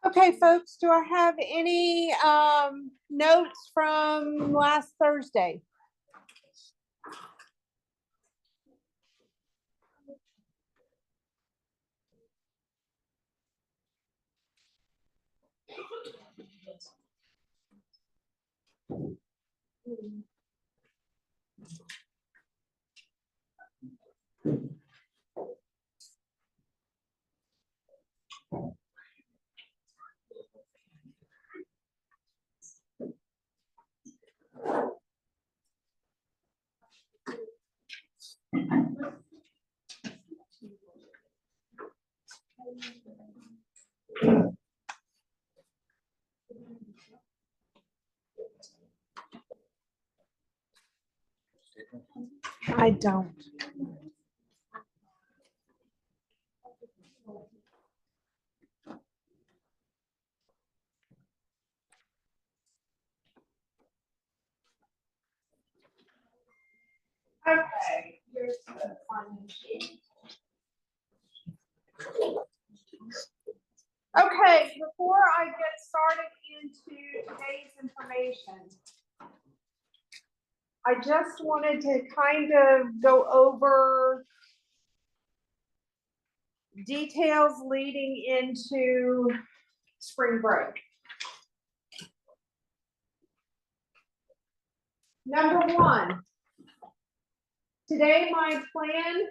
Okay, folks, do I have any notes from last Thursday? I don't. Okay, here's the sign-in sheet. Okay, before I get started into today's information, I just wanted to kind of go over details leading into spring break. Number one, today my plan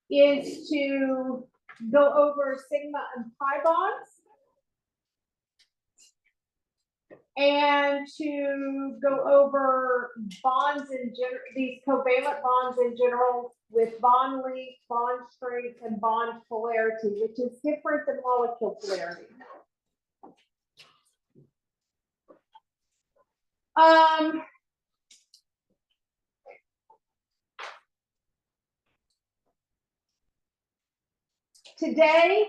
is to go over sigma and pi bonds and to go over bonds in general, these covalent bonds in general, with bond length, bond strength, and bond polarity, which is different than molecule polarity. Today,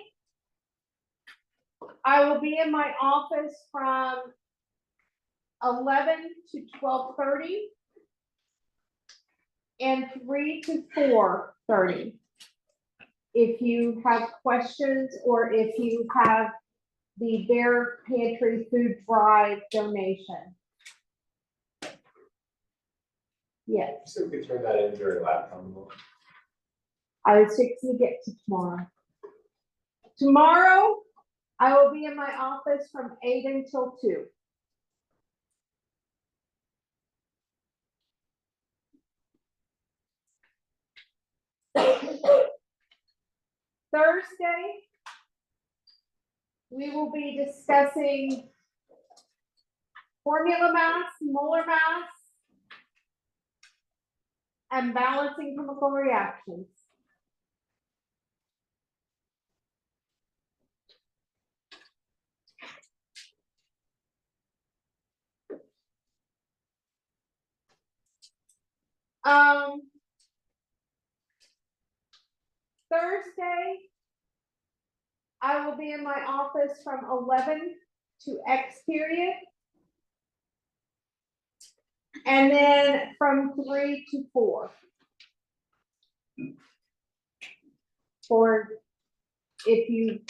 I will be in my office from 11 to 12:30 and 3 to 4:30. If you have questions or if you have the Bear Pantry food drive donation. Yes. So we could turn that in during lab time. I was fixing to get to tomorrow. Tomorrow, I will be in my office from 8 until 2. Thursday, we will be discussing formula mass, molar mass, and balancing chemical reactions. Thursday, I will be in my office from 11 to X period. And then from 3 to 4. For if you,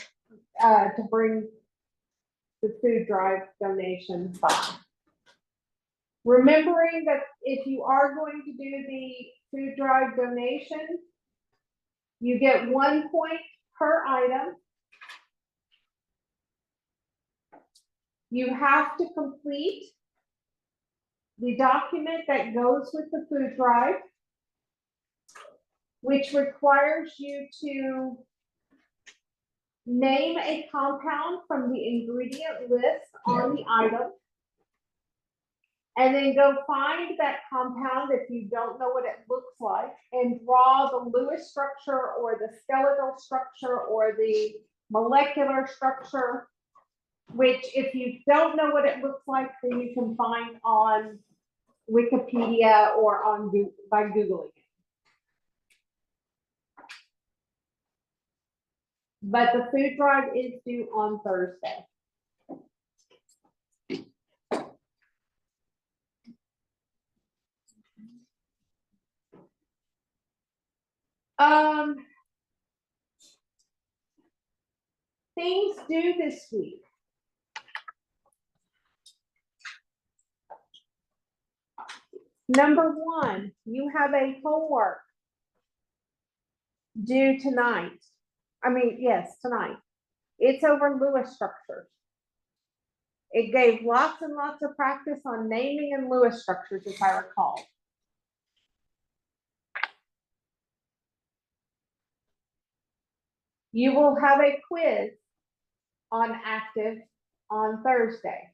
to bring the food drive donation by. Remembering that if you are going to do the food drive donation, you get 1 point per item. You have to complete the document that goes with the food drive, which requires you to name a compound from the ingredient list on the item, and then go find that compound if you don't know what it looks like, and draw the Lewis structure or the skeletal structure or the molecular structure, which if you don't know what it looks like, then you can find on Wikipedia or on by Googling it. But the food drive is due on Thursday. Things due this week. Number one, you have a homework due tonight. Yes, tonight. It's over Lewis structures. It gave lots and lots of practice on naming and Lewis structures, if I recall. You will have a quiz on active on Thursday.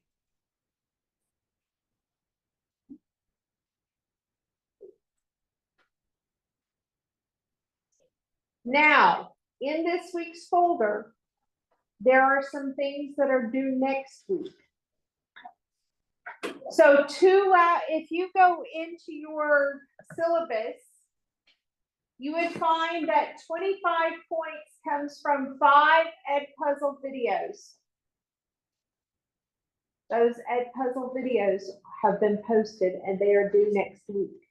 Now, in this week's folder, there are some things that are due next week. So if you go into your syllabus, you would find that 25 points comes from 5 Edpuzzle videos. Those Edpuzzle videos have been posted and they are due next week.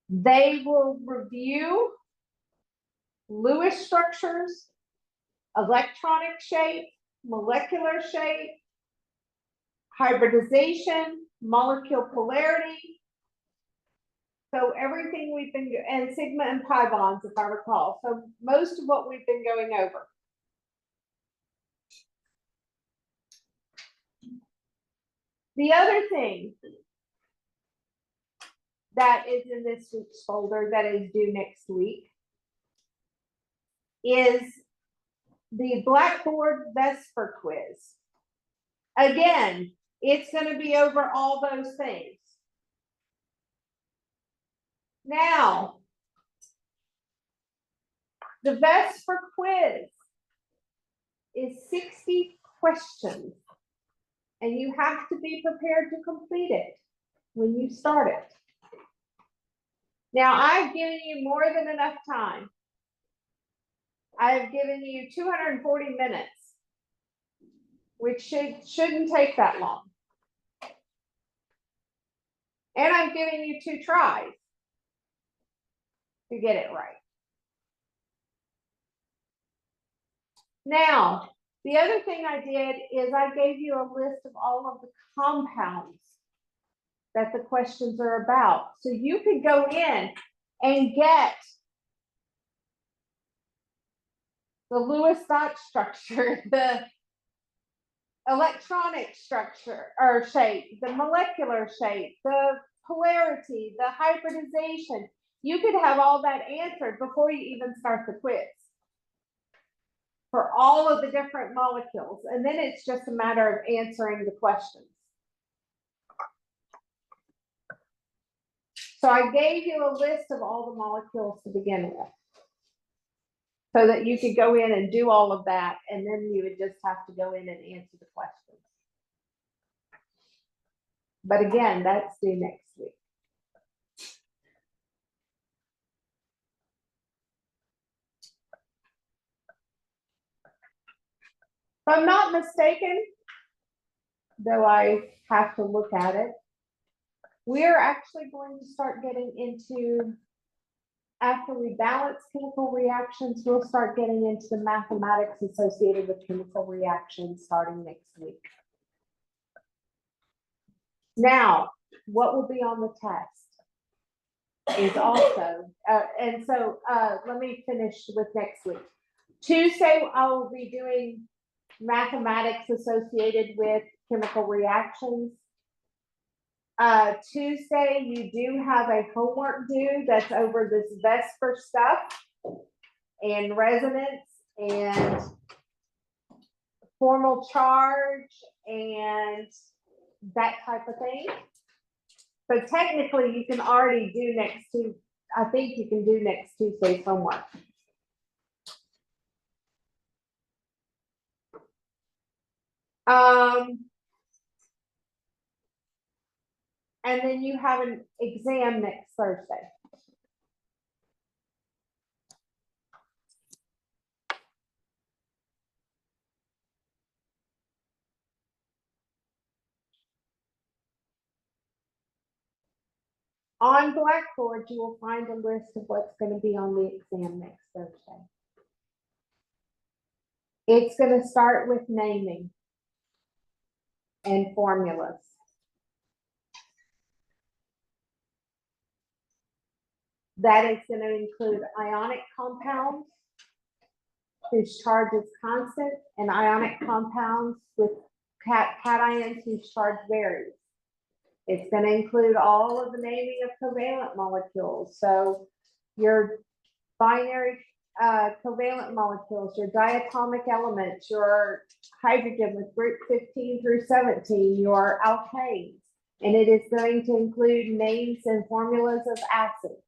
They will review Lewis structures, electronic shape, molecular shape, hybridization, molecule polarity. So everything we've been, and sigma and pi bonds, if I recall. So most of what we've been going over. The other thing that is in this week's folder that is due next week is the Blackboard Vesper quiz. Again, it's going to be over all those things. Now, the Vesper quiz is 60 questions, and you have to be prepared to complete it when you start it. Now, I've given you more than enough time. I've given you 240 minutes, which shouldn't take that long. And I'm giving you 2 tries to get it right. Now, the other thing I did is I gave you a list of all of the compounds that the questions are about. So you could go in and get the Lewis dot structure, the electronic structure or shape, the molecular shape, the polarity, the hybridization. You could have all that answered before you even start the quiz for all of the different molecules. And then it's just a matter of answering the questions. So I gave you a list of all the molecules to begin with, so that you could go in and do all of that, and then you would just have to go in and answer the questions. But again, that's due next week. If I'm not mistaken, though I have to look at it, we are actually going to start getting into, after we balance chemical reactions, we'll start getting into the mathematics associated with chemical reactions starting next week. Now, what will be on the test is also, let me finish with next week. Tuesday, I will be doing mathematics associated with chemical reactions. Tuesday, you do have a homework due that's over this Vesper stuff and resonance and formal charge and that type of thing. So technically you can already do next Tuesday. I think you can do next Tuesday's homework. And then you have an exam next Thursday. On Blackboard, you will find a list of what's going to be on the exam next Thursday. It's going to start with naming and formulas. That is going to include ionic compounds whose charge is constant and ionic compounds with cations whose charge varies. It's going to include all of the naming of covalent molecules. So your binary covalent molecules, your diatomic elements, your hydrogen with group 15 through 17, your alkanes. And it is going to include names and formulas of acids.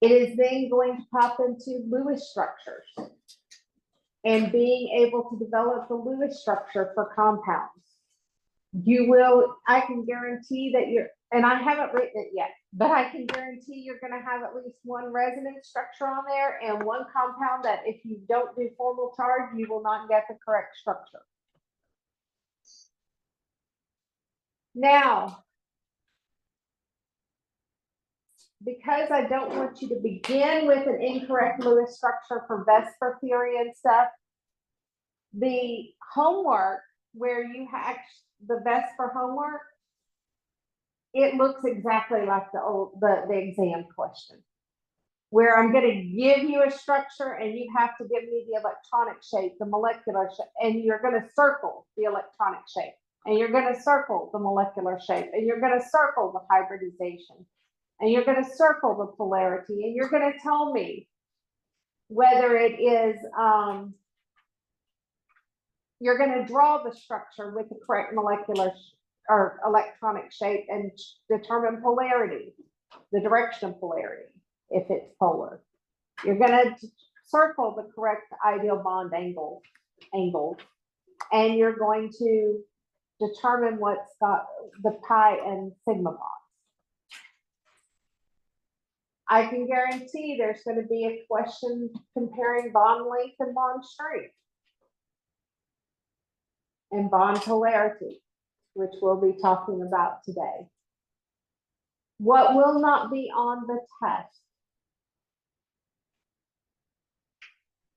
It is then going to pop into Lewis structures and being able to develop the Lewis structure for compounds. You will, I can guarantee that you're, and I haven't written it yet, but I can guarantee you're going to have at least one resonance structure on there and one compound that if you don't do formal charge, you will not get the correct structure. Now, because I don't want you to begin with an incorrect Lewis structure for Vesper theory and stuff, the homework where you have the Vesper homework, it looks exactly like the exam question, where I'm going to give you a structure and you have to give me the electronic shape, the molecular shape, and you're going to circle the electronic shape, and you're going to circle the molecular shape, and you're going to circle the hybridization, and you're going to circle the polarity, and you're going to tell me whether it is, you're going to draw the structure with the correct molecular or electronic shape and determine polarity, the direction of polarity, if it's polar. You're going to circle the correct ideal bond angle, and you're going to determine what's got the pi and sigma bonds. I can guarantee there's going to be a question comparing bond length and bond strength and bond polarity, which we'll be talking about today. What will not be on the test?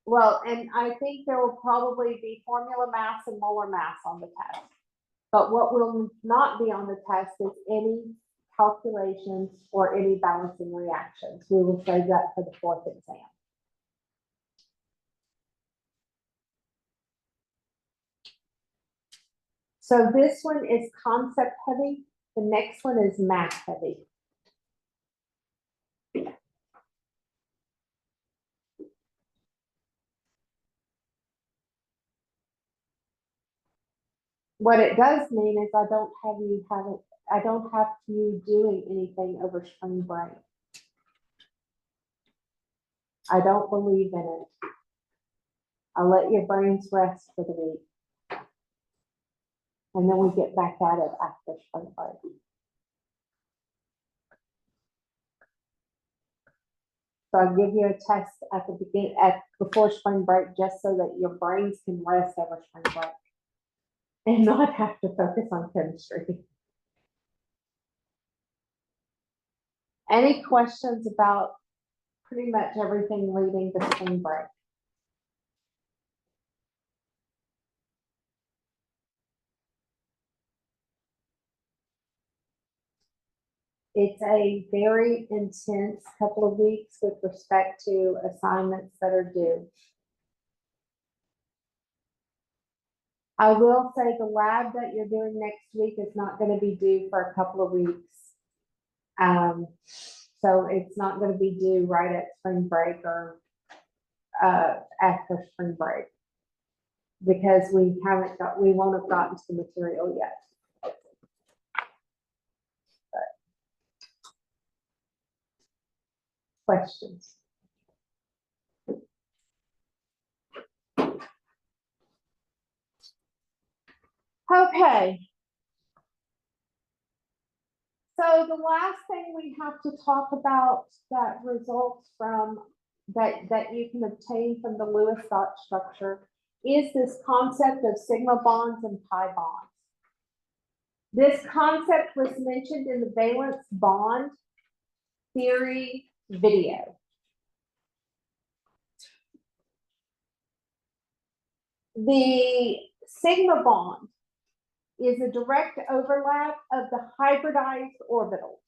Well, and I think there will probably be formula mass and molar mass on the test. But what will not be on the test is any calculations or any balancing reactions. We will save that for the fourth exam. So this one is concept heavy. The next one is math heavy. What it does mean is I don't have you doing anything over spring break. I don't believe in it. I'll let your brains rest for the week. And then we get back at it after spring break. So I'll give you a test at the beginning, before spring break, just so that your brains can rest over spring break and not have to focus on chemistry. Any questions about pretty much everything leading to spring break? It's a very intense couple of weeks with respect to assignments that are due. I will say the lab that you're doing next week is not going to be due for a couple of weeks. So it's not going to be due right at spring break or after spring break, because we won't have gotten to the material yet. Questions? Okay. So the last thing we have to talk about that results from that you can obtain from the Lewis dot structure is this concept of sigma bonds and pi bonds. This concept was mentioned in the valence bond theory video. The sigma bond is a direct overlap of the hybridized orbitals.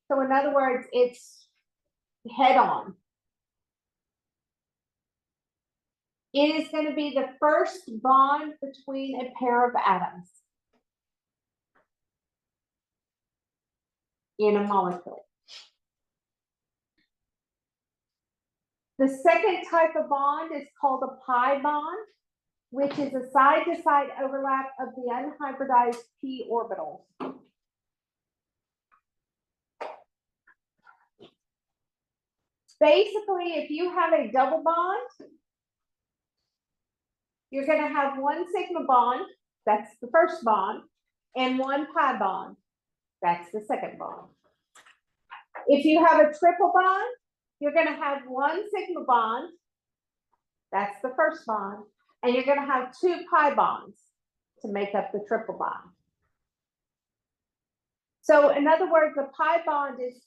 So in other words, it's head on. It is going to be the first bond between a pair of atoms in a molecule. The second type of bond is called a pi bond, which is a side-to-side overlap of the unhybridized p orbitals. Basically, if you have a double bond, you're going to have one sigma bond, that's the first bond, and one pi bond, that's the second bond. If you have a triple bond, you're going to have one sigma bond, that's the first bond, and you're going to have two pi bonds to make up the triple bond. So in other words, a pi bond is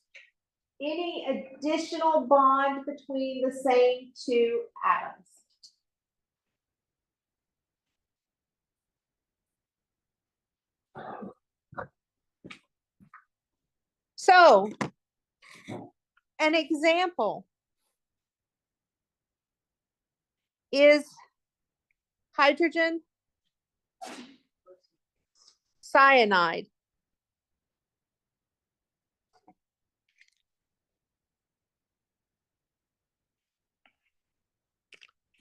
any additional bond between the same two atoms. So, an example is hydrogen cyanide.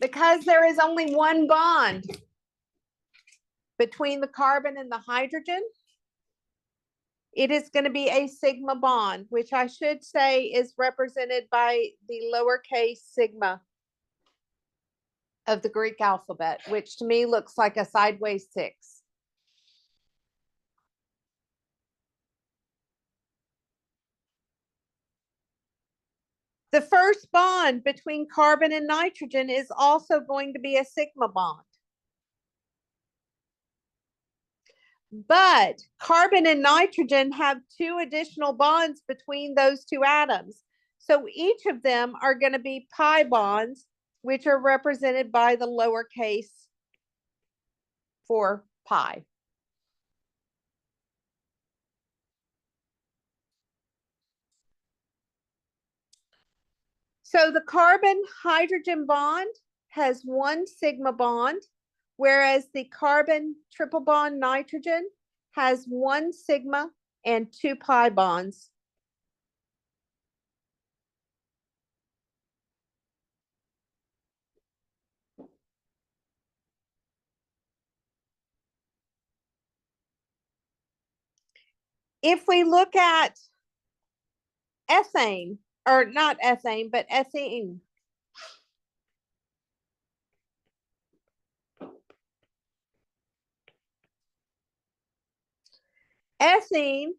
Because there is only one bond between the carbon and the hydrogen, it is going to be a sigma bond, which I should say is represented by the lowercase sigma of the Greek alphabet, which to me looks like a sideways 6. The first bond between carbon and nitrogen is also going to be a sigma bond. But carbon and nitrogen have two additional bonds between those two atoms. So each of them are going to be pi bonds, which are represented by the lowercase for pi. So the carbon hydrogen bond has one sigma bond, whereas the carbon triple bond nitrogen has one sigma and two pi bonds. If we look at ethane, or not ethane, but ethene. Ethene,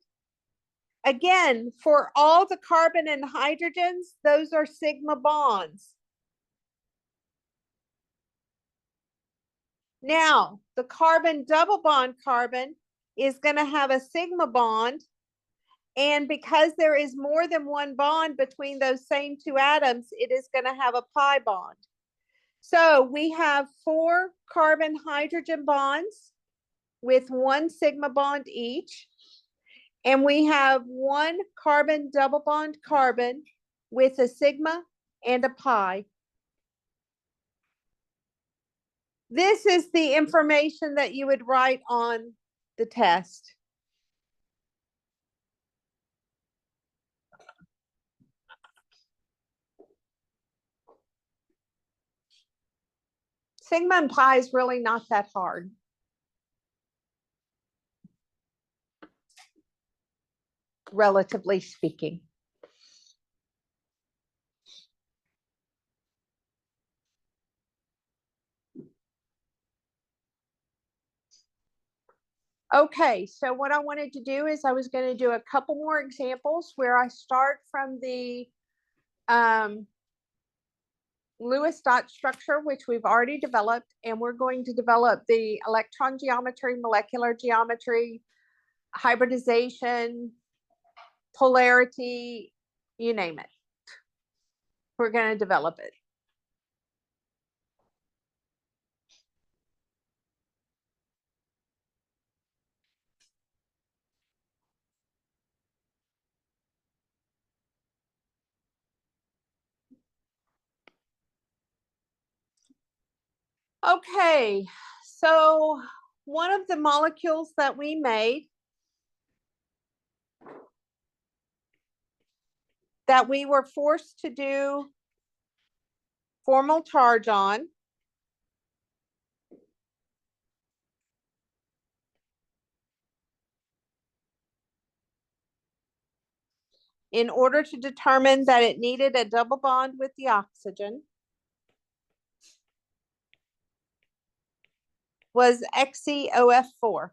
again, for all the carbon and hydrogens, those are sigma bonds. Now, the carbon double bond carbon is going to have a sigma bond. And because there is more than one bond between those same two atoms, it is going to have a pi bond. So we have 4 carbon hydrogen bonds with one sigma bond each. And we have 1 carbon double bond carbon with a sigma and a pi. This is the information that you would write on the test. Sigma and pi is really not that hard. Relatively speaking. Okay, so what I wanted to do is I was going to do a couple more examples where I start from the Lewis dot structure, which we've already developed, and we're going to develop the electron geometry, molecular geometry, hybridization, polarity, you name it. We're going to develop it. Okay, so one of the molecules that we made that we were forced to do formal charge on in order to determine that it needed a double bond with the oxygen was XeOF4.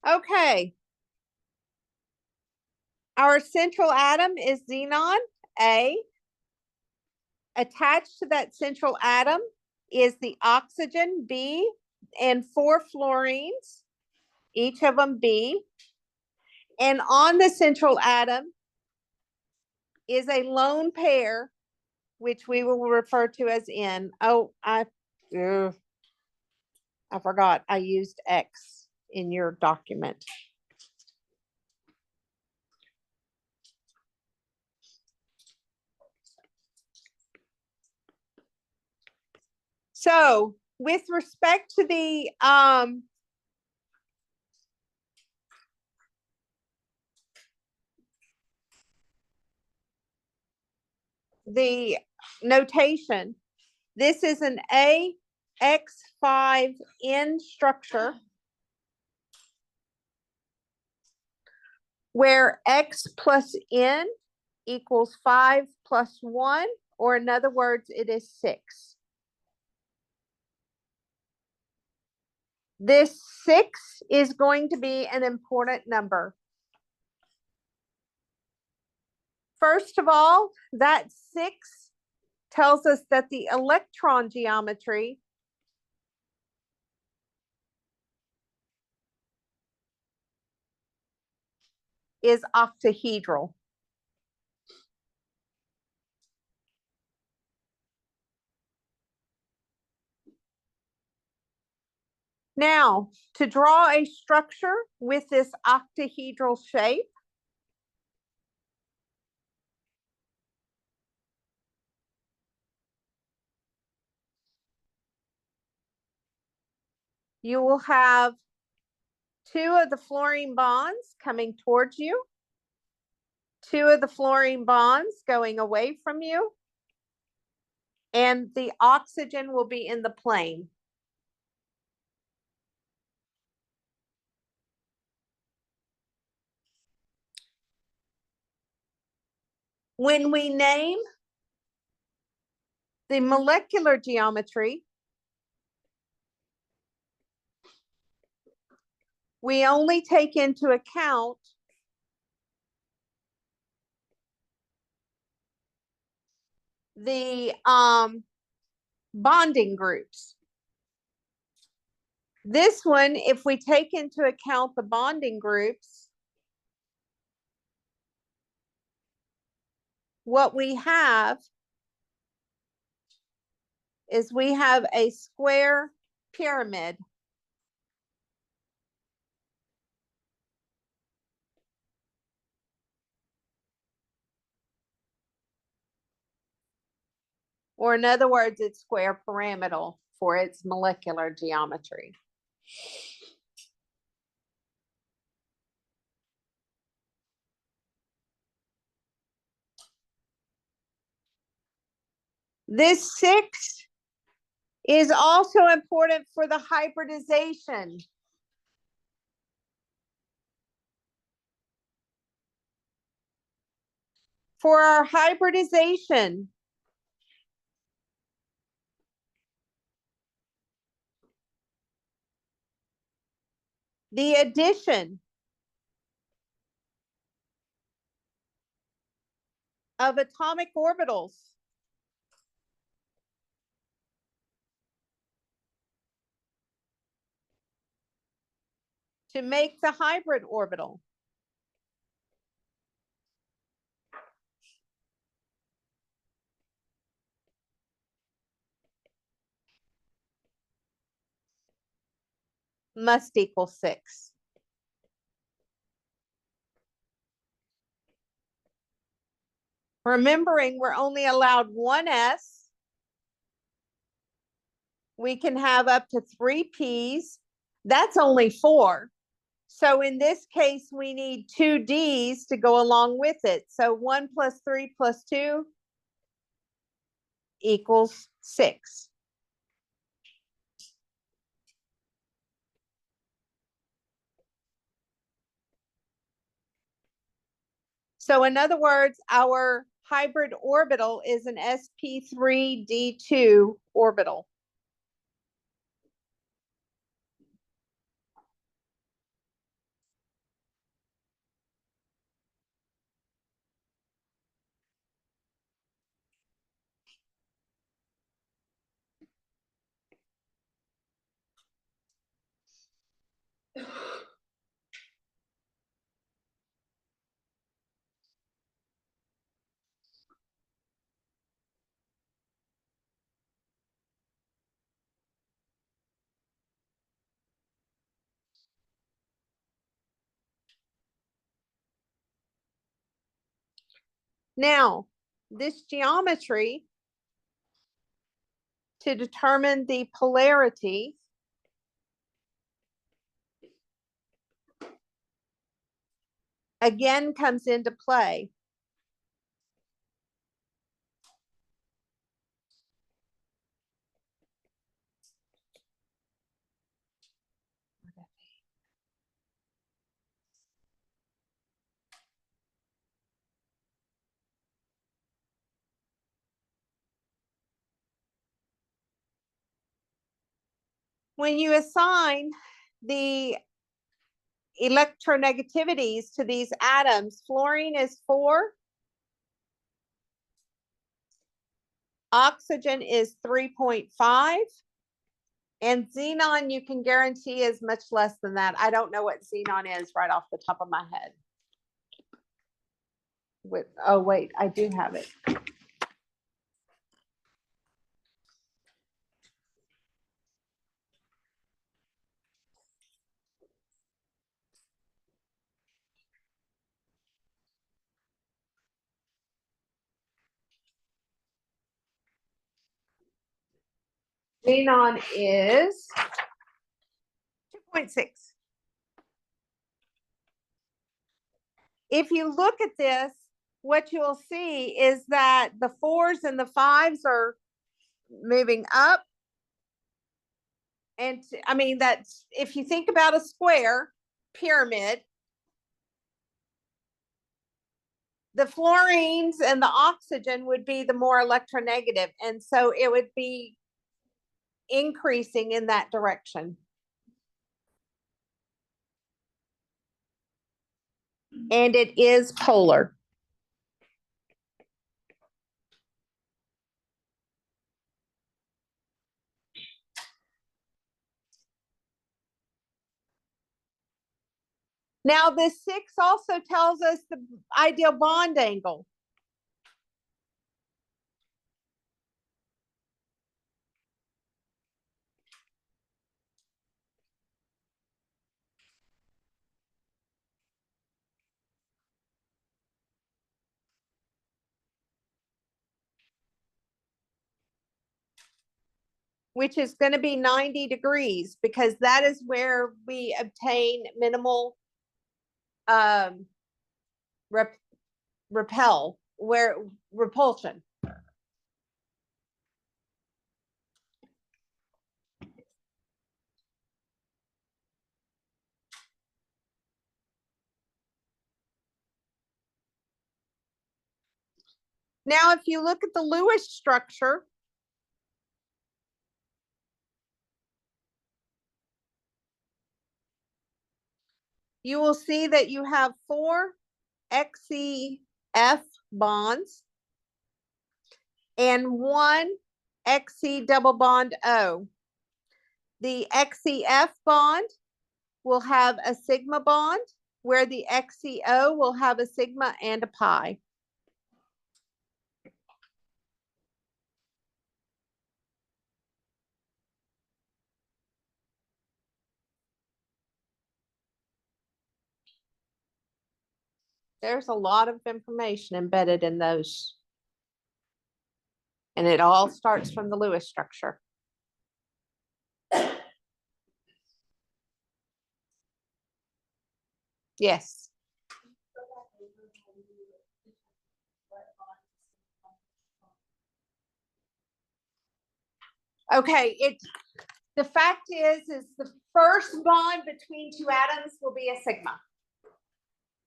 Okay. Our central atom is xenon, A. Attached to that central atom is the oxygen, B, and 4 fluorines, each of them B. And on the central atom is a lone pair, which we will refer to as N. Oh, I forgot I used X in your document. So with respect to the notation, this is an AX5N structure where X plus N equals 5 plus 1, or in other words, it is 6. This 6 is going to be an important number. First of all, that 6 tells us that the electron geometry is octahedral. Now, to draw a structure with this octahedral shape, you will have 2 of the fluorine bonds coming towards you, 2 of the fluorine bonds going away from you, and the oxygen will be in the plane. When we name the molecular geometry, we only take into account the bonding groups. This one, if we take into account the bonding groups, what we have is we have a square pyramid. Or in other words, it's square pyramidal for its molecular geometry. This 6 is also important for the hybridization. For our hybridization, the addition of atomic orbitals to make the hybrid orbital must equal 6. Remembering we're only allowed one S. We can have up to 3 Ps. That's only 4. So in this case, we need 2 Ds to go along with it. So 1 plus 3 plus 2 equals 6. So in other words, our hybrid orbital is an sp3d2 orbital. Now, this geometry to determine the polarity again comes into play. When you assign the electronegativities to these atoms, fluorine is 4, oxygen is 3.5, and xenon you can guarantee is much less than that. I don't know what xenon is right off the top of my head. Oh wait, I do have it. Xenon is 2.6. If you look at this, what you'll see is that the 4s and the 5s are moving up. And I mean, that's, if you think about a square pyramid, the fluorines and the oxygen would be the more electronegative. And so it would be increasing in that direction. And it is polar. Now, this 6 also tells us the ideal bond angle. Which is going to be 90 degrees, because that is where we obtain minimal repulsion. Now, if you look at the Lewis structure, you will see that you have 4 XCF bonds and 1 XC double bond O. The XCF bond will have a sigma bond, where the XCO will have a sigma and a pi. There's a lot of information embedded in those. And it all starts from the Lewis structure. Yes. Okay, the fact is the first bond between 2 atoms will be a sigma.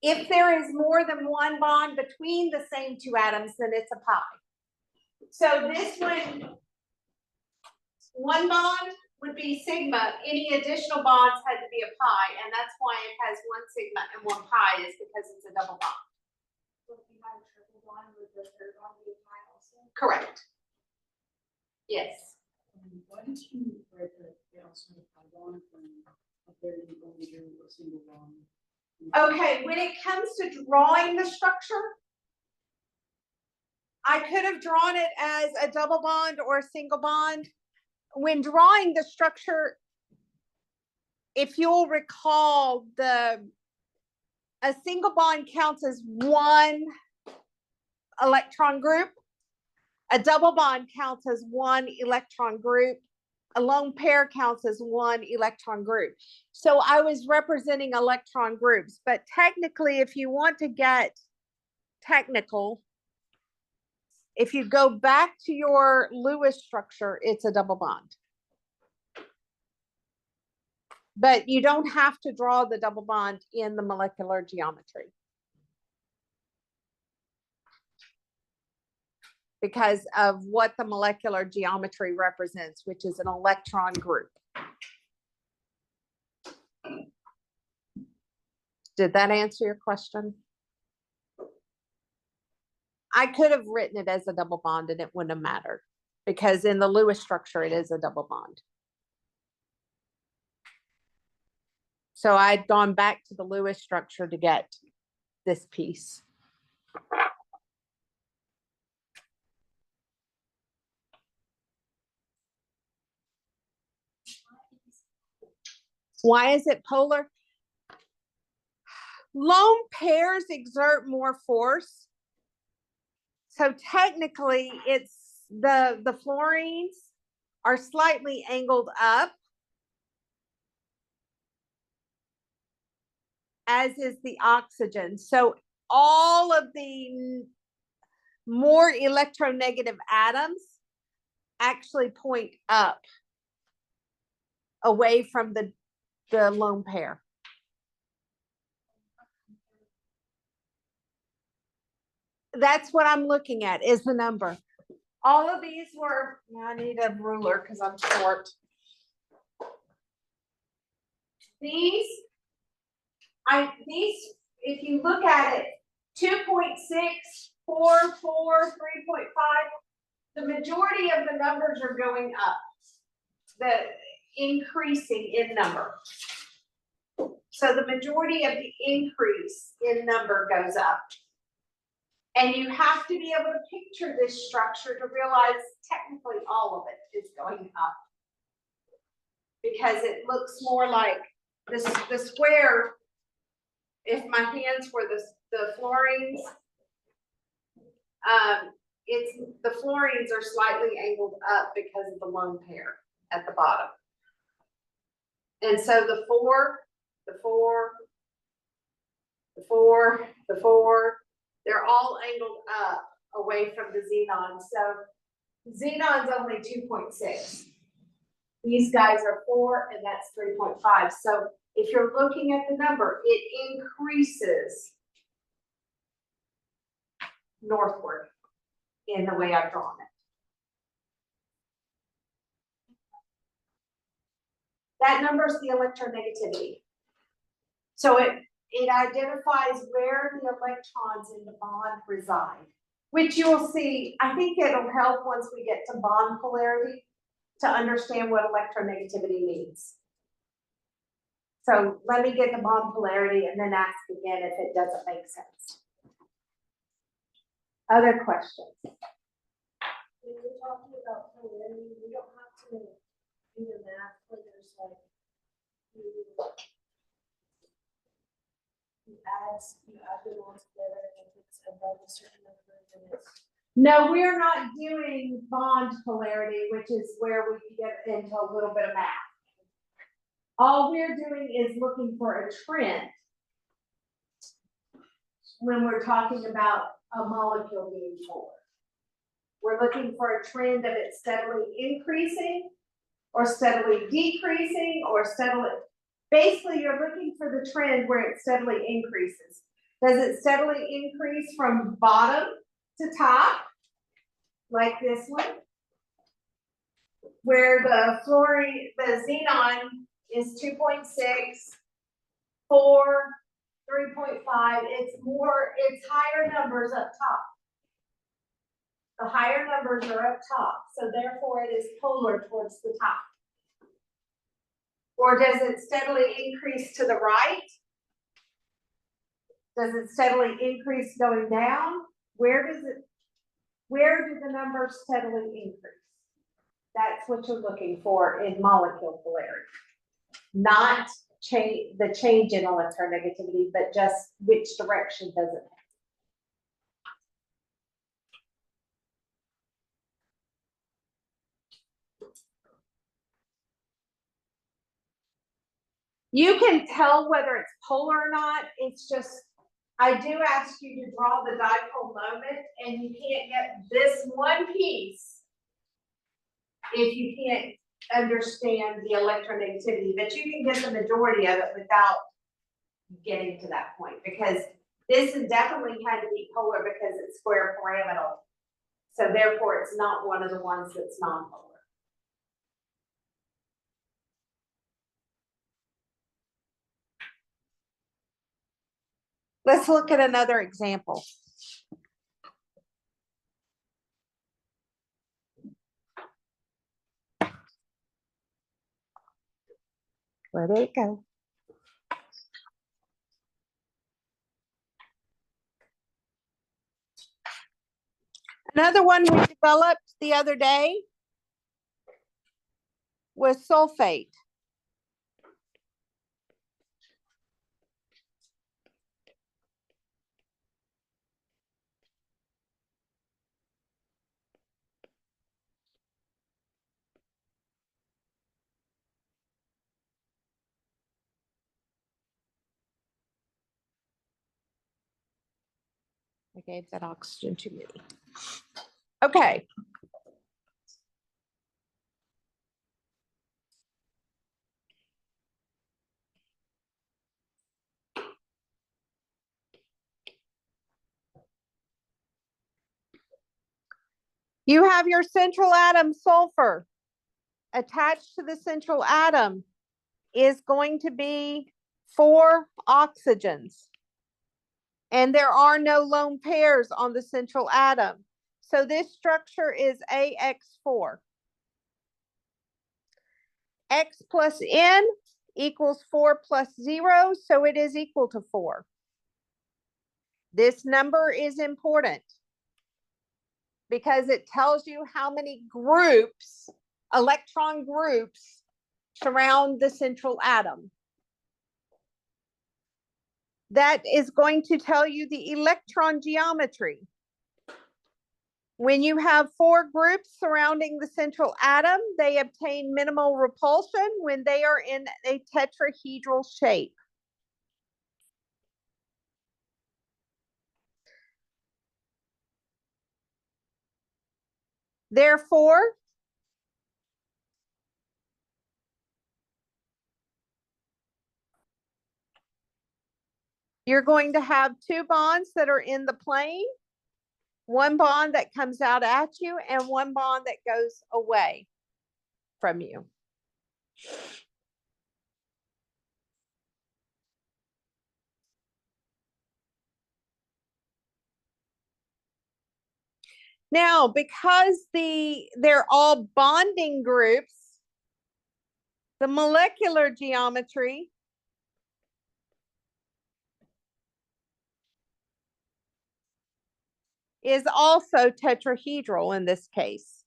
If there is more than 1 bond between the same 2 atoms, then it's a pi. So this one bond would be sigma. Any additional bonds had to be a pi, and that's why it has 1 sigma and 1 pi, is because it's a double bond. So if you have a triple bond, would the third bond be a pi also? Correct. Yes. Why did you write that they also have pi bond when up there you only do a single bond? Okay, when it comes to drawing the structure, I could have drawn it as a double bond or a single bond. When drawing the structure, if you'll recall, a single bond counts as 1 electron group. A double bond counts as 1 electron group. A lone pair counts as 1 electron group. So I was representing electron groups, but technically, if you want to get technical, if you go back to your Lewis structure, it's a double bond. But you don't have to draw the double bond in the molecular geometry, because of what the molecular geometry represents, which is an electron group. Did that answer your question? I could have written it as a double bond and it wouldn't have mattered, because in the Lewis structure, it is a double bond. So I'd gone back to the Lewis structure to get this piece. Why is it polar? Lone pairs exert more force. So technically, it's the fluorines are slightly angled up, as is the oxygen. So all of the more electronegative atoms actually point up away from the lone pair. That's what I'm looking at, is the number. All of these were, I need a ruler because I'm short. These, if you look at it, 2.6, 4, 4, 3.5, the majority of the numbers are going up, the increasing in number. So the majority of the increase in number goes up. And you have to be able to picture this structure to realize technically all of it is going up, because it looks more like the square. If my hands were the fluorines, the fluorines are slightly angled up because of the lone pair at the bottom. And so the 4, the 4, the 4, the 4, they're all angled up away from the xenon. So xenon's only 2.6. These guys are 4, and that's 3.5. So if you're looking at the number, it increases northward. in the way I've drawn it. That number is the electronegativity. So it identifies where the electrons in the bond reside, which you will see. I think it'll help once we get to bond polarity to understand what electronegativity means. So let me get the bond polarity and then ask again if it doesn't make sense. Other questions? When we're talking about polarity, we don't have to do the math where there's like, you add them all together, and if it's above a certain number, then it's. No, we're not doing bond polarity, which is where we can get into a little bit of math. All we're doing is looking for a trend when we're talking about a molecule being polar. We're looking for a trend of it steadily increasing or steadily decreasing or steadily, basically you're looking for the trend where it steadily increases. Does it steadily increase from bottom to top, like this one, where the fluorine, the xenon is 2.6, 4, 3.5, it's higher numbers up top. The higher numbers are up top, so therefore it is polar towards the top. Or does it steadily increase to the right? Does it steadily increase going down? Where do the numbers steadily increase? That's what you're looking for in molecule polarity. Not the change in electronegativity, but just which direction does it have? You can tell whether it's polar or not. It's just, I do ask you to draw the dipole moment, and you can't get this one piece if you can't understand the electronegativity, but you can get the majority of it without getting to that point, because this is definitely had to be polar because it's square pyramidal. So therefore it's not one of the ones that's non-polar. Let's look at another example. Where did it go? Another one we developed the other day was sulfate. I gave that oxygen too many. Okay. You have your central atom sulfur. Attached to the central atom is going to be 4 oxygens. And there are no lone pairs on the central atom. So this structure is AX4. X plus N equals 4 plus 0, so it is equal to 4. This number is important because it tells you how many groups, electron groups, surround the central atom. That is going to tell you the electron geometry. When you have 4 groups surrounding the central atom, they obtain minimal repulsion when they are in a tetrahedral shape. Therefore, you're going to have 2 bonds that are in the plane one bond that comes out at you, and one bond that goes away from you. Now, because they're all bonding groups, the molecular geometry is also tetrahedral in this case.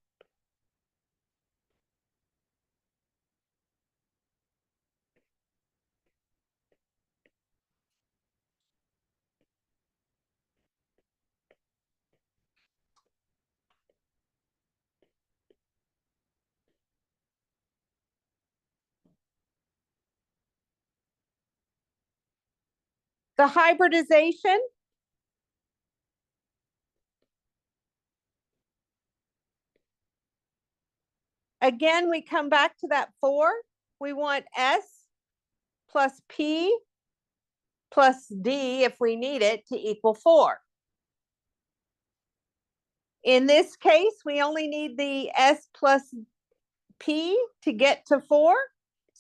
The hybridization again, we come back to that 4. We want S plus P plus D, if we need it, to equal 4. In this case, we only need the S plus P to get to 4.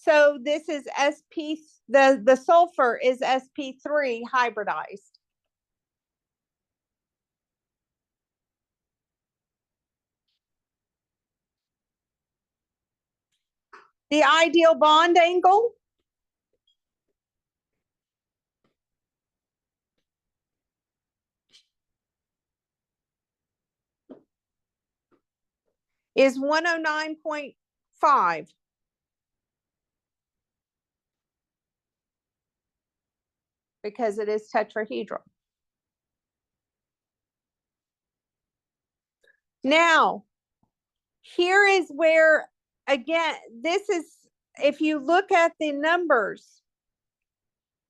So this is SP, the sulfur is sp3 hybridized. The ideal bond angle is 109.5. Because it is tetrahedral. Now, here is where, again, this is, if you look at the numbers,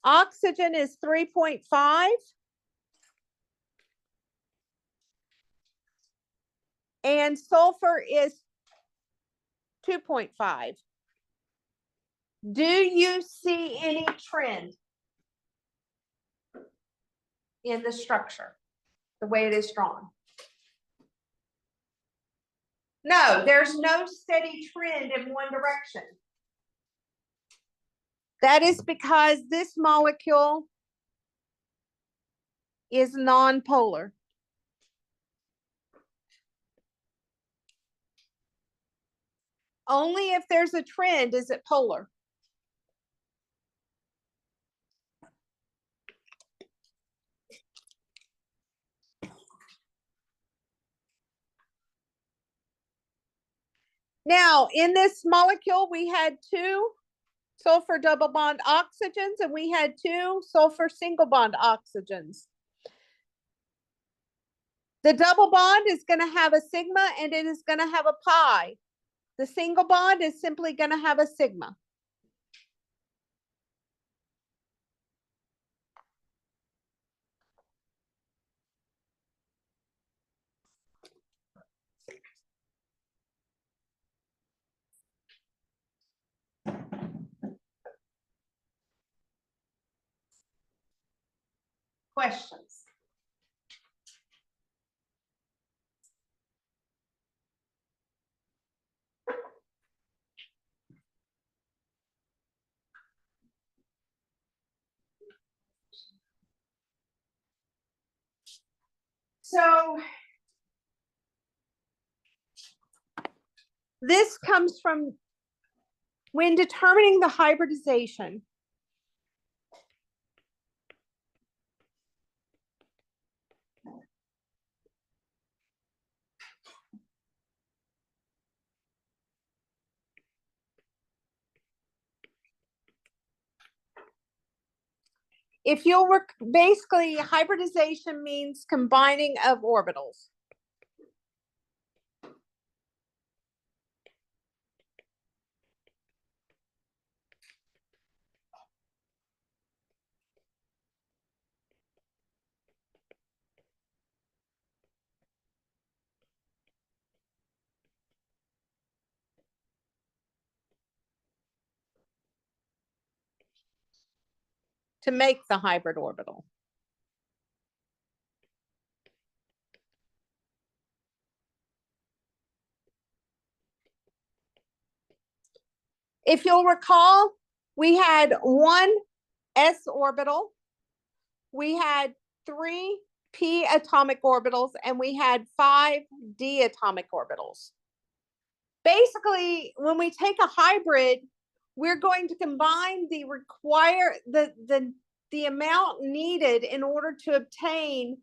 oxygen is 3.5. And sulfur is 2.5. Do you see any trend in the structure, the way it is drawn? No, there's no steady trend in one direction. That is because this molecule is nonpolar. Only if there's a trend is it polar. Now, in this molecule, we had 2 sulfur double bond oxygens and we had 2 sulfur single bond oxygens. The double bond is going to have a sigma and it is going to have a pi. The single bond is simply going to have a sigma. Questions? So this comes from when determining the hybridization. If you'll work, basically hybridization means combining of orbitals. To make the hybrid orbital. If you'll recall, we had one s orbital, we had 3 p atomic orbitals, and we had 5 d atomic orbitals. Basically, when we take a hybrid, we're going to combine the amount needed in order to obtain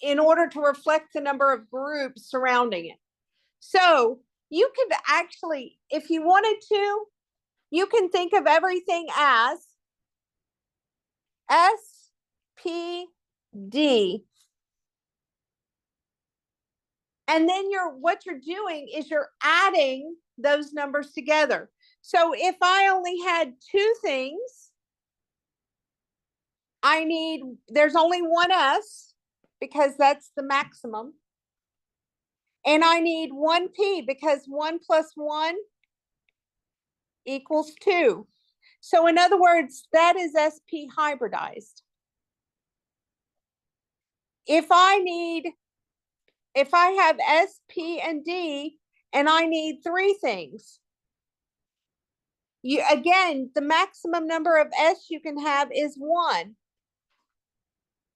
in order to reflect the number of groups surrounding it. So you could actually, if you wanted to, you can think of everything as SPD. And then what you're doing is you're adding those numbers together. So if I only had 2 things, there's only one S because that's the maximum. And I need 1 P because 1 plus 1 equals 2. So in other words, that is SP hybridized. If I have S, P, and D, and I need 3 things, again, the maximum number of S you can have is 1.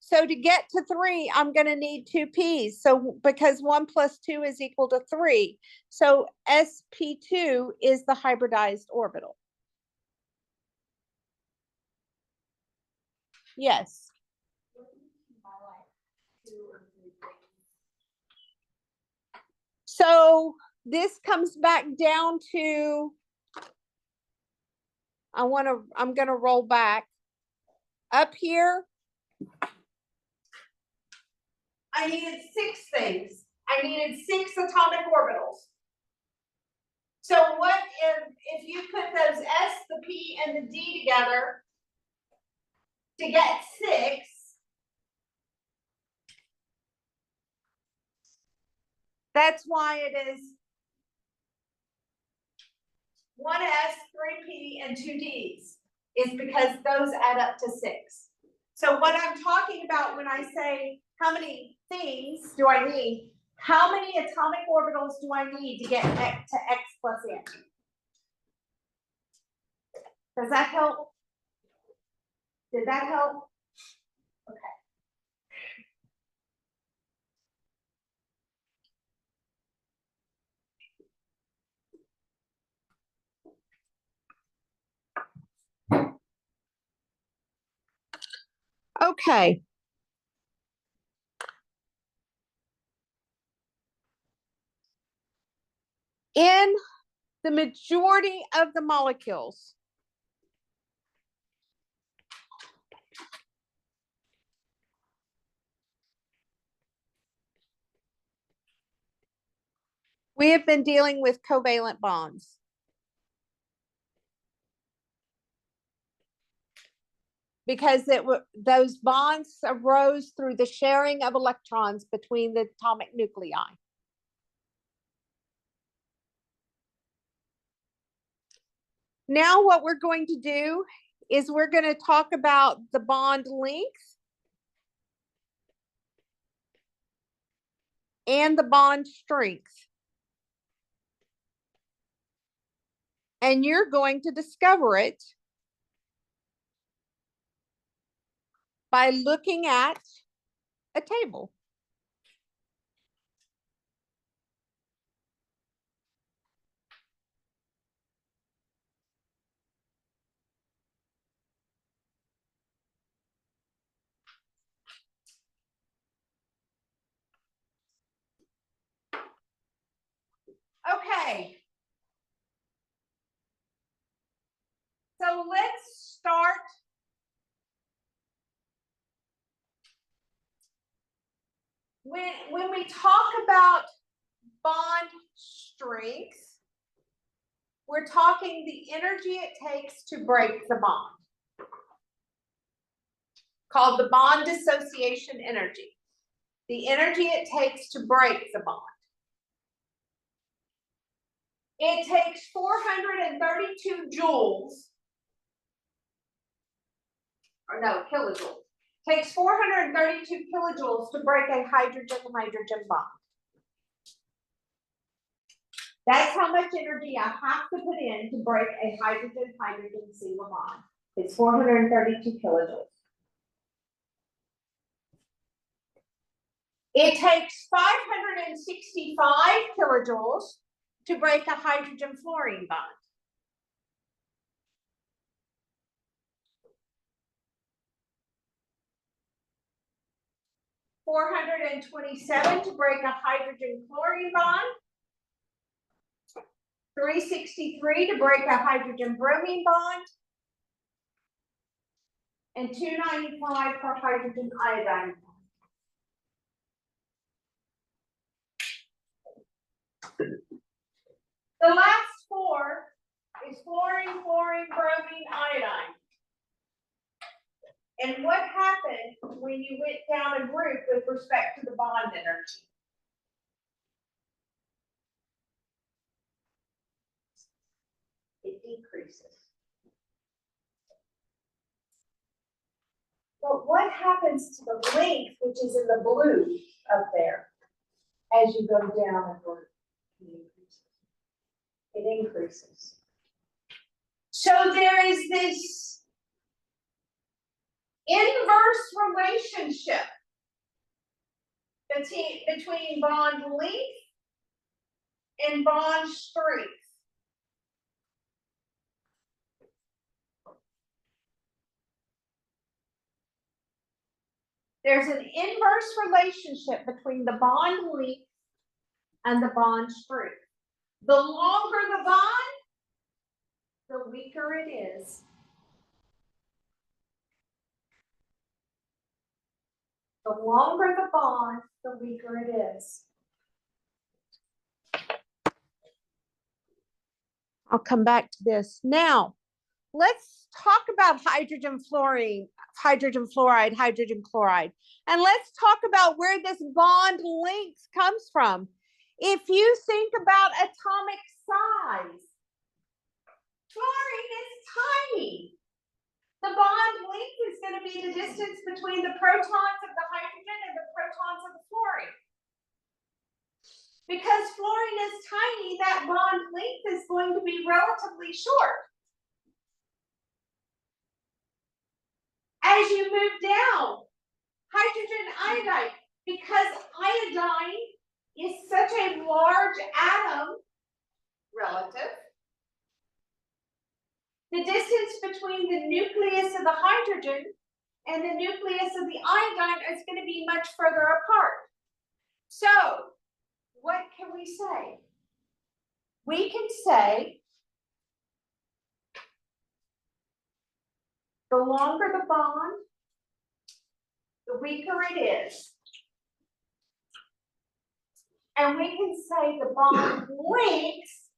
So to get to 3, I'm going to need 2 P's. So because 1 plus 2 is equal to 3. So SP2 is the hybridized orbital. Yes. So this comes back down to, I'm going to roll back. Up here, I needed 6 things. I needed 6 atomic orbitals. So what if you put those S, the P, and the D together to get 6? That's why it is 1 S, 3 P, and 2 Ds, is because those add up to 6. So what I'm talking about when I say how many things do I need, how many atomic orbitals do I need to get to X plus N? Does that help? Did that help? Okay. In the majority of the molecules, we have been dealing with covalent bonds. Because those bonds arose through the sharing of electrons between the atomic nuclei. Now what we're going to do is we're going to talk about the bond length and the bond strength. And you're going to discover it by looking at a table. Okay. So let's start when we talk about bond strength, we're talking the energy it takes to break the bond, called the bond dissociation energy. The energy it takes to break the bond. It takes 432 joules, or no, kilojoules. It takes 432 kilojoules to break a hydrogen-hydrogen bond. That's how much energy I have to put in to break a hydrogen-hydrogen single bond. It's 432 kilojoules. It takes 565 kilojoules to break a hydrogen fluorine bond. $427 to break a hydrogen chlorine bond. $363 to break a hydrogen bromine bond. And $295 for hydrogen iodine. The last four is fluorine, chlorine, bromine, iodine. And what happened when you went down a group with respect to the bond energy? It decreases. But what happens to the length, which is in the blue up there, as you go down a group? It increases. So there is this inverse relationship between bond length and bond strength. There's an inverse relationship between the bond length and the bond strength. The longer the bond, the weaker it is. The longer the bond, the weaker it is. I'll come back to this. Now, let's talk about hydrogen fluorine, hydrogen fluoride, hydrogen chloride. And let's talk about where this bond length comes from. If you think about atomic size, fluorine is tiny. The bond length is going to be the distance between the protons of the hydrogen and the protons of the fluorine. Because fluorine is tiny, that bond length is going to be relatively short. As you move down, hydrogen iodide, because iodine is such a large atom relative, the distance between the nucleus of the hydrogen and the nucleus of the iodine is going to be much further apart. So, what can we say? We can say the longer the bond, the weaker it is. And we can say the bond length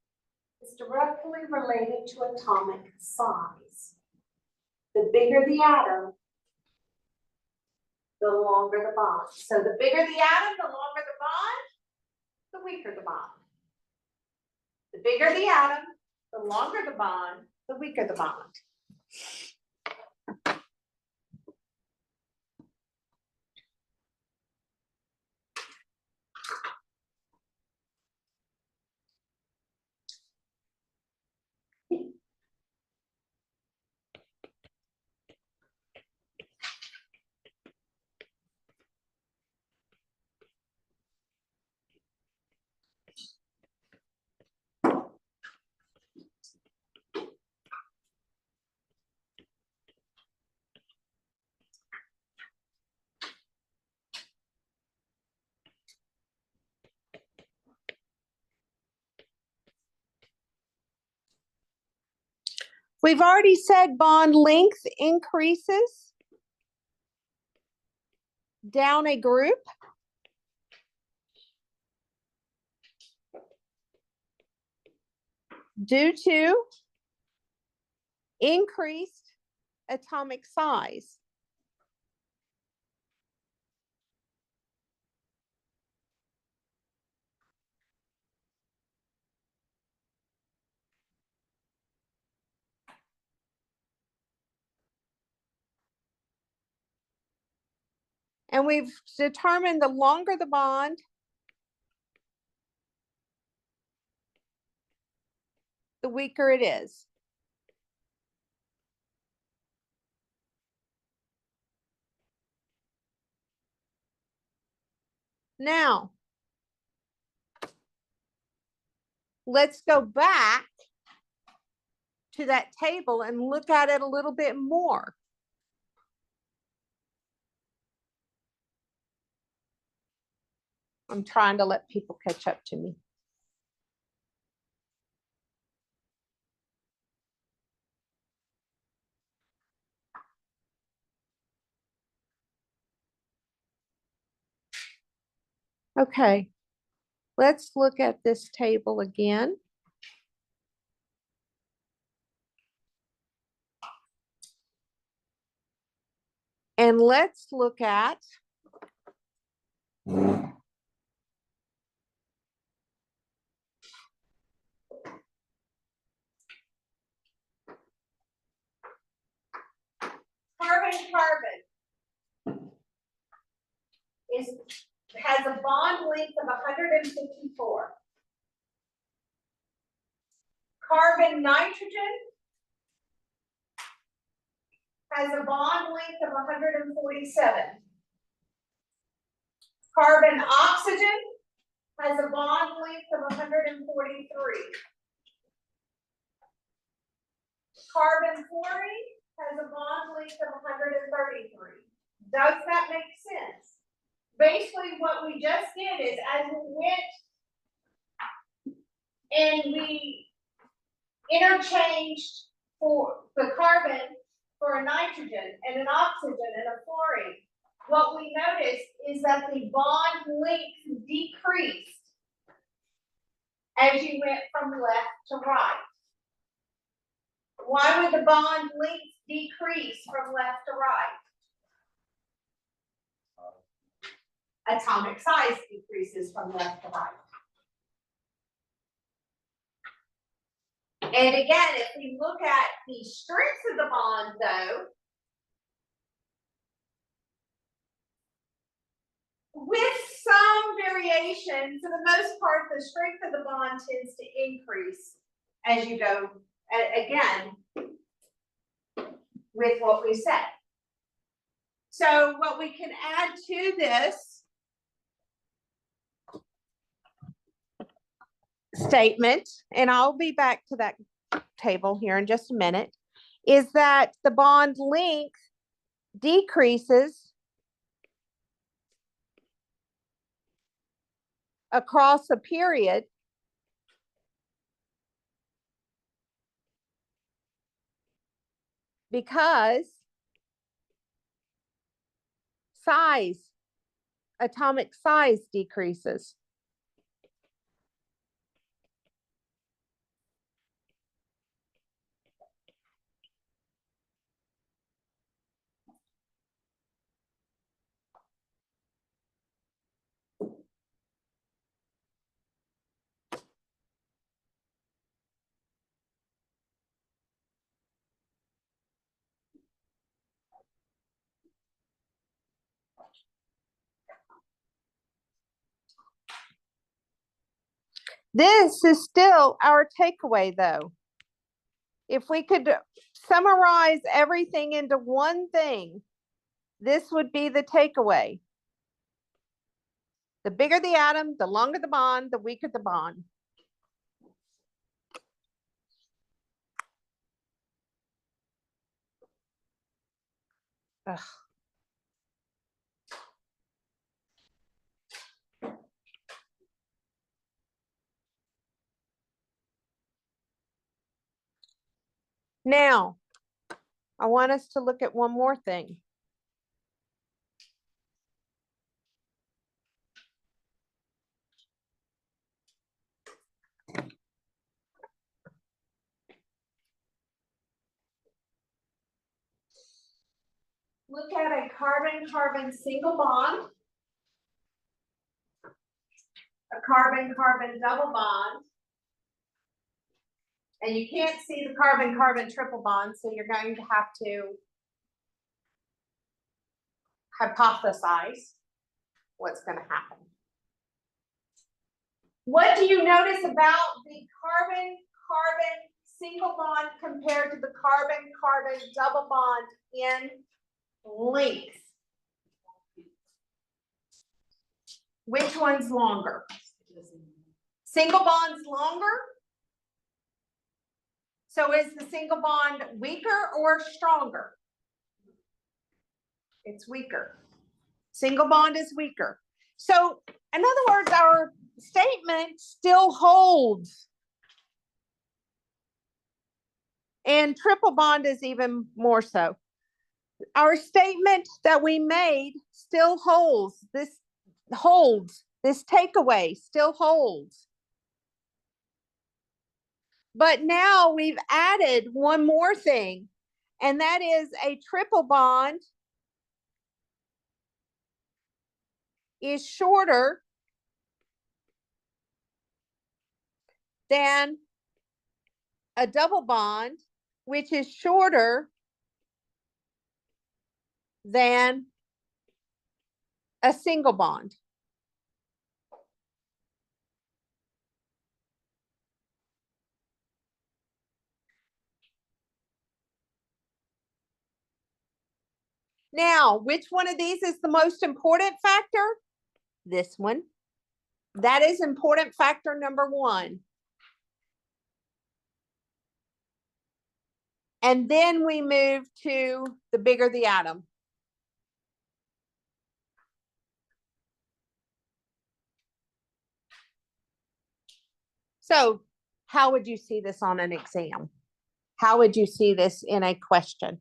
is directly related to atomic size. The bigger the atom, the longer the bond. So the bigger the atom, the longer the bond, the weaker the bond. The bigger the atom, the longer the bond, the weaker the bond. We've already said bond length increases down a group. Due to increased atomic size. And we've determined the longer the bond, the weaker it is. Now, let's go back to that table and look at it a little bit more. I'm trying to let people catch up to me. Okay, let's look at this table again. And let's look at carbon has a bond length of 154. Carbon nitrogen has a bond length of 147. Carbon oxygen has a bond length of 143. Carbon fluorine has a bond length of 133. Does that make sense? Basically, what we just did is as we went and we interchanged for the carbon for a nitrogen and an oxygen and a fluorine, what we noticed is that the bond length decreased as you went from left to right. Why would the bond length decrease from left to right? Atomic size decreases from left to right. And again, if we look at the strength of the bond, though, with some variation, for the most part, the strength of the bond tends to increase as you go, again, with what we said. So what we can add to this statement, and I'll be back to that table here in just a minute, is that the bond length decreases across a period because atomic size decreases. This is still our takeaway, though. If we could summarize everything into one thing, this would be the takeaway. The bigger the atom, the longer the bond, the weaker the bond. Ugh. Now, I want us to look at one more thing. Look at a carbon-carbon single bond, a carbon-carbon double bond, and you can't see the carbon-carbon triple bond, so you're going to have to hypothesize what's going to happen. What do you notice about the carbon single bond compared to the carbon-carbon double bond in length? Which one's longer? Single bond's longer? So is the single bond weaker or stronger? It's weaker. Single bond is weaker. So in other words, our statement still holds. And triple bond is even more so. Our statement that we made still holds. This takeaway still holds. But now we've added one more thing, and that is a triple bond is shorter than a double bond, which is shorter than a single bond. Now, which one of these is the most important factor? This one. That is important factor number one. And then we move to the bigger the atom. So how would you see this on an exam? How would you see this in a question?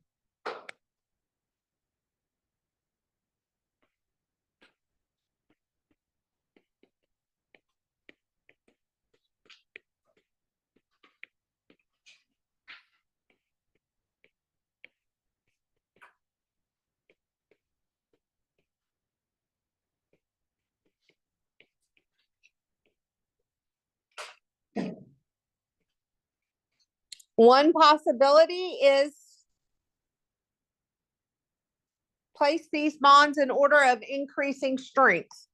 One possibility is place these bonds in order of increasing strength.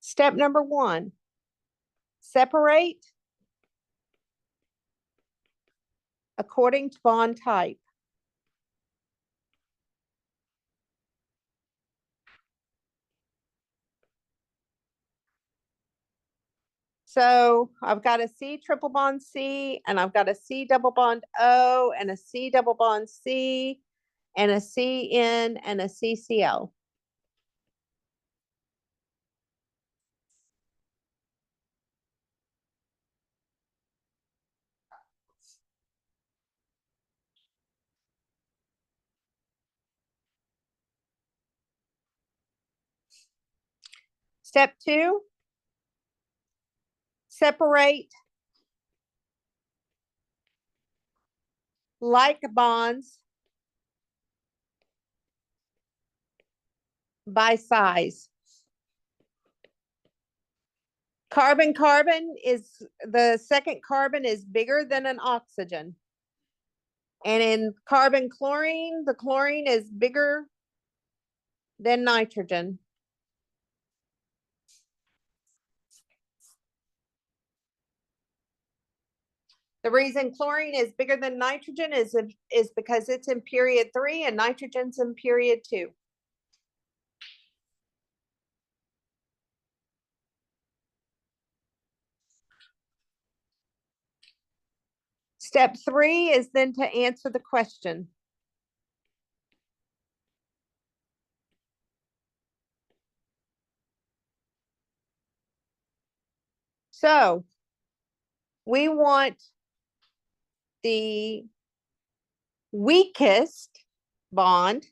Step number one, separate according to bond type. So I've got a C triple bond C, and I've got a C double bond O, and a C double bond C, and a CN, and a CCl. Step two, separate like bonds by size. Carbon-carbon is, the second carbon is bigger than an oxygen. And in carbon-chlorine, the chlorine is bigger than nitrogen. The reason chlorine is bigger than nitrogen is because it's in period 3 and nitrogen's in period 2. Step 3 is then to answer the question. So we want the weakest bond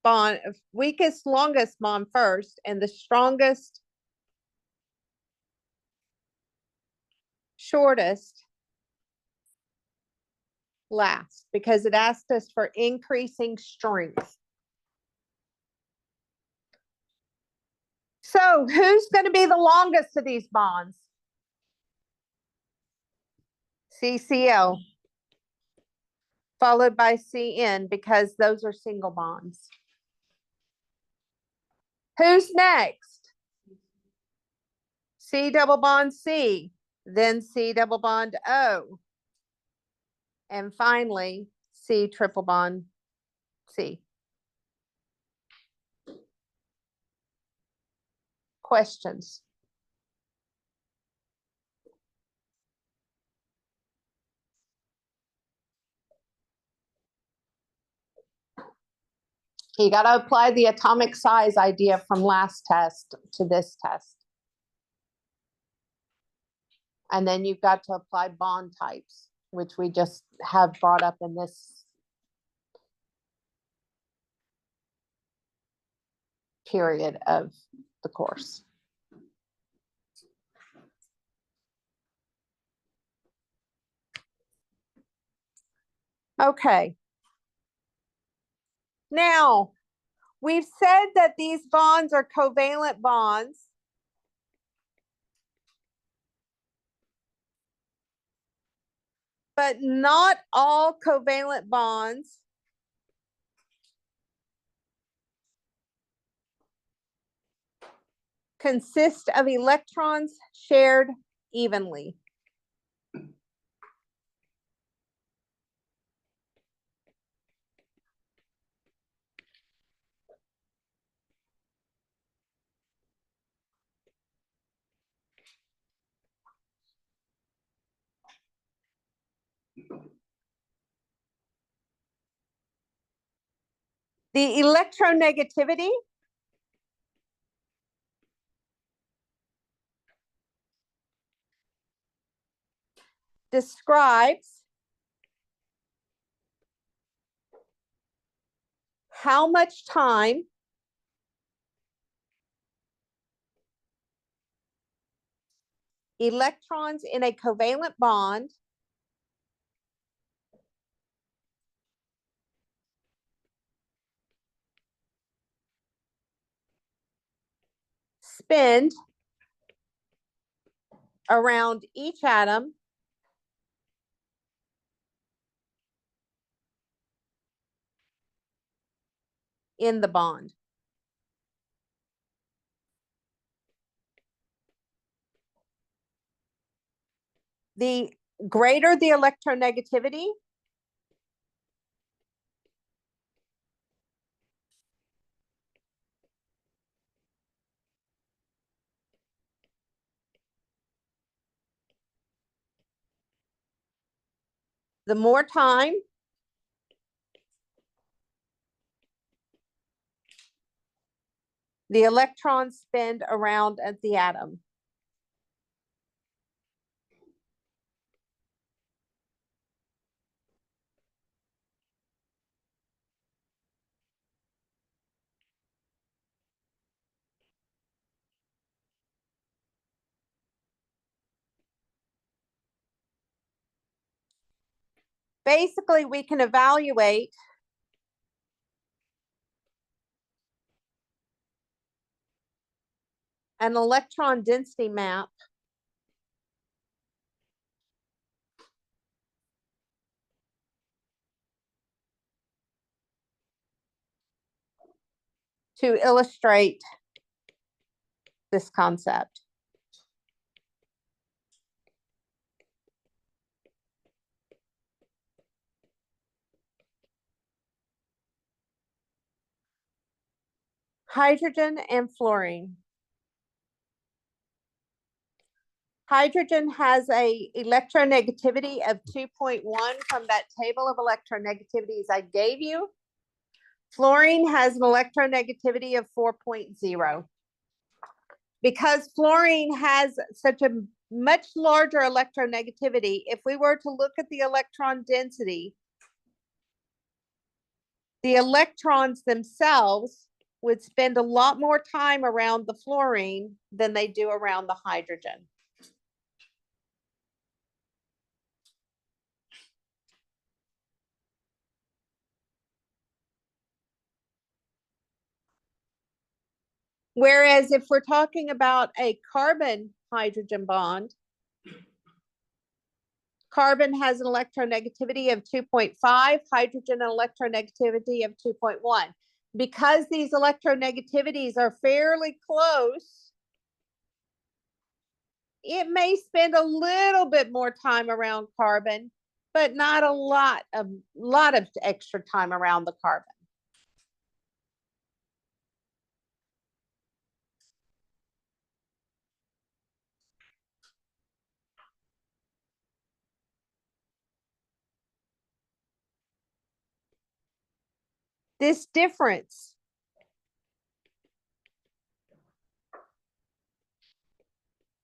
bond, weakest, longest bond first, and the strongest, shortest last, because it asked us for increasing strength. So who's going to be the longest of these bonds? CCl, followed by CN, because those are single bonds. Who's next? C double bond C, then C double bond O, and finally C triple bond C. Questions? You got to apply the atomic size idea from last test to this test. And then you've got to apply bond types, which we just have brought up in this period of the course. Okay. Now, we've said that these bonds are covalent bonds. But not all covalent bonds consist of electrons shared evenly. The electronegativity describes how much time electrons in a covalent bond spend around each atom in the bond. The greater the electronegativity, the more time the electrons spend around at the atom. Basically, we can evaluate an electron density map to illustrate this concept. Hydrogen and fluorine. Hydrogen has a electronegativity of 2.1 from that table of electronegativities I gave you. Fluorine has an electronegativity of 4.0. Because fluorine has such a much larger electronegativity, if we were to look at the electron density the electrons themselves would spend a lot more time around the fluorine than they do around the hydrogen. Whereas if we're talking about a carbon hydrogen bond, carbon has an electronegativity of 2.5, hydrogen an electronegativity of 2.1. Because these electronegativities are fairly close, it may spend a little bit more time around carbon, but not a lot of extra time around the carbon. This difference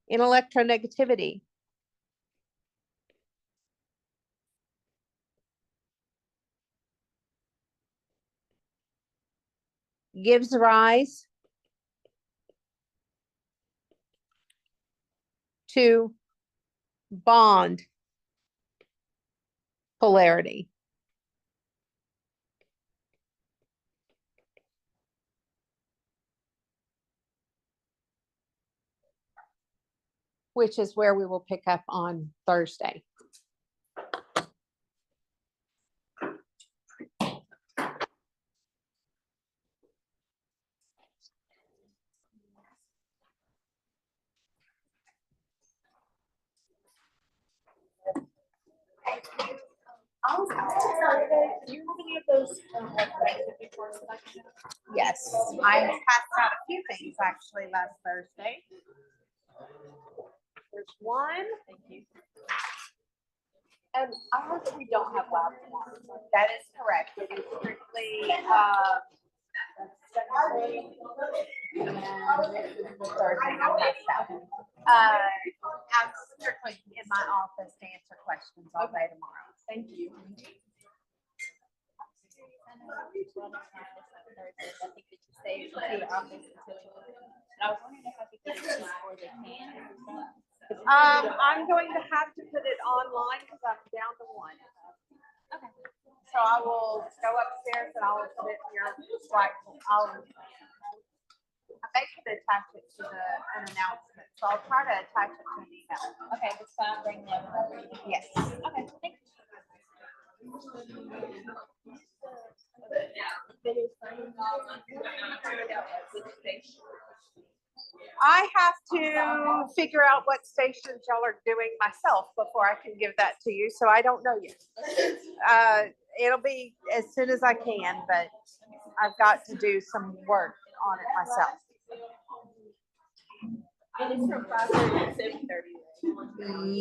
in electronegativity gives rise to bond polarity. Which is where we will pick up on Thursday. Do you have any of those? Yes, I passed out a few things actually last Thursday. There's one. Thank you. And I heard that we don't have lab tomorrow. That is correct. It is strictly, Thursday, no passed out. I'm strictly in my office to answer questions all day tomorrow. Thank you. I'm going to have to put it online because I'm down to one. Okay. So I will go upstairs and I'll put it in your slide. I may could attach it to an announcement. So I'll try to attach it to an email. Okay, just bring them. Yes. Okay, thanks. I have to figure out what stations y'all are doing myself before I can give that to you. So I don't know yet. It'll be as soon as I can, but I've got to do some work on it myself. And it's from 5:30 to 7:30.